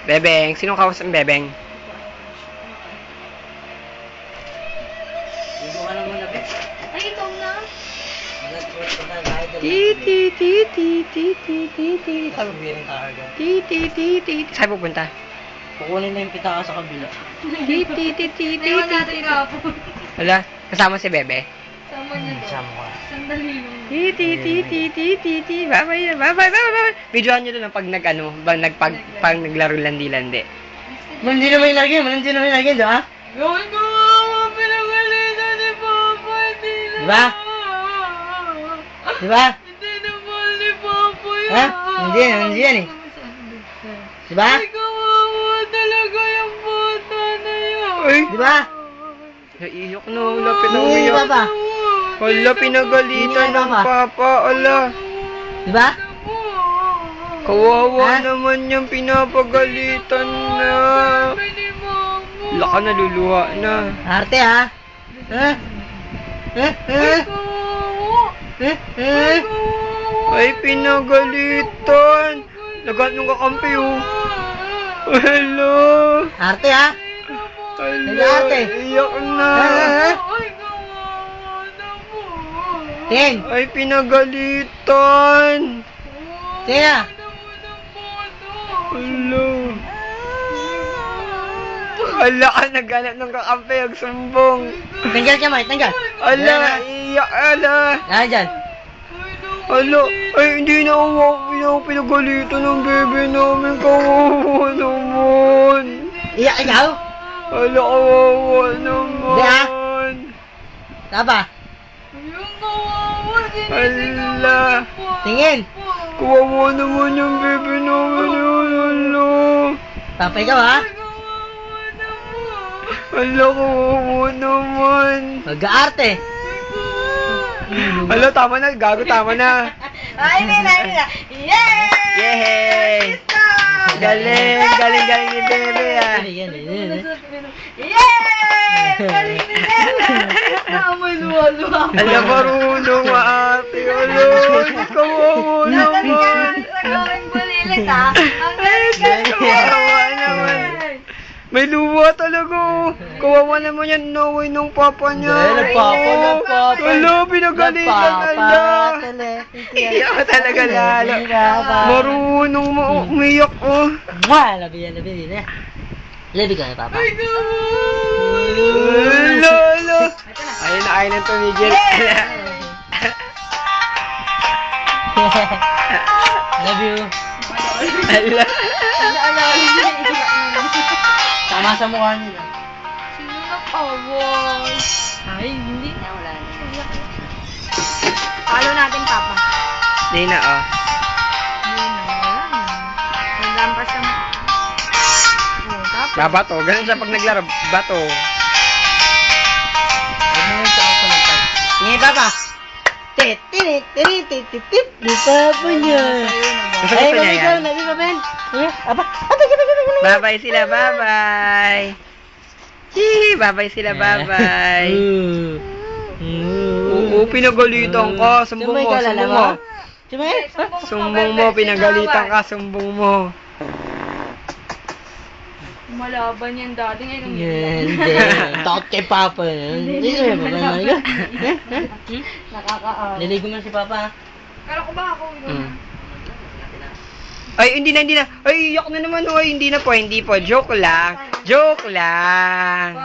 Bebeng. Sinong kausap ng Bebeng? Ligo ka na muna, Be. Ay, ikaw na. Ti. Sabi mo yung karga. Ti. Saan pupunta? Kukunin na yung pitaka sa kabila. Ti. Naiwan natin kapon. Wala, kasama si Bebe. Sama niya doon. Sama ko. Sandali lang. Ti. Bye. Videoan nyo doon pag pag naglaro landi-landi. Hindi naman ilagay, hindi naman ilagay, di ba? Gawin ko nga, pinagalitan ni Papa. Hindi na. Diba? Diba? Hindi naman ni Papa yan. Ha? Hindi yan eh. Diba? Ay, kawawa talaga yung bata na yun. Ay, Diba? naiyak na. Wala, pinaumiyak. Papa. Wala, pinagalitan ng papa. Wala. Diba? Kawawa Ha? naman yung pinapagalitan na. Wala ka naluluha na. Arte ha? Ha? Ay, pinagalitan. Lagat nung kakampi, oh. Hello. Arte ha? Hello. Ate. Iyak na. Tin! Ay, pinagalitan. Tina! Hello. Ala ka, naghanap ng kakampi, agsumbong. Tanggal ka, Mike, tanggal! Ala, iyak, ala. Ano dyan? Ala, ay, hindi na ako pinagalitan ng bebe namin. Kawawa naman. Iyak ikaw? Ala, kawawa naman. Hindi, ah. Tapa? Ala. Tingin! Kawawa naman yung bebe namin. Ala. Papa ikaw ha? Ala, kawawa naman. Mag-aarte! Ala, tama na. Gago, tama na. Ay, nila. Yay! Yay! Galing ni bebe, ah. Yay! Galing ni Bebe! Naamoy luwa-luwa. Ala, marunong ate. Ala, kawawa naman. Nagawing bulilit ha. Ang galing. Kawawa naman. May luwa talaga, oh. Kawawa naman yan, naway nung papa niya. Nagpapa. Ala, pinagalitan, ala. Iyak ka talaga lalo. Marunong umiyak, oh. Labi yan. Labi ka, Papa. Ala. Ayun na tumigil. Love you. Ala. Tama sa mukha niya. Sino nag-away? Ay, hindi na. Wala na. Follow natin, Papa. Di na, oh. Naglampas na mo. Oh, tapos. Babato. Ganun siya pag naglaro. Bato. Sige, Papa. Tit. Di Papa niya. Gusto Ay, niya ikaw, yan. nabi pa, Ben. Apa? Bye-bye sila, bye-bye. Hihi, bye-bye sila, bye-bye. Oo, pinagalitan ka. Sumbong mo, sumbong mo. Sumbong mo, pinagalitan ka, sumbong mo. Malaban yan dati. Ngayon, Hindi. Takot kay Papa. Hindi siya ba? nakakaaway. Niligo mo si Papa. Kala ko ba ako? Ay, hindi na. Ay, iyak na naman. Ay, hindi po. Joke lang. Joke lang.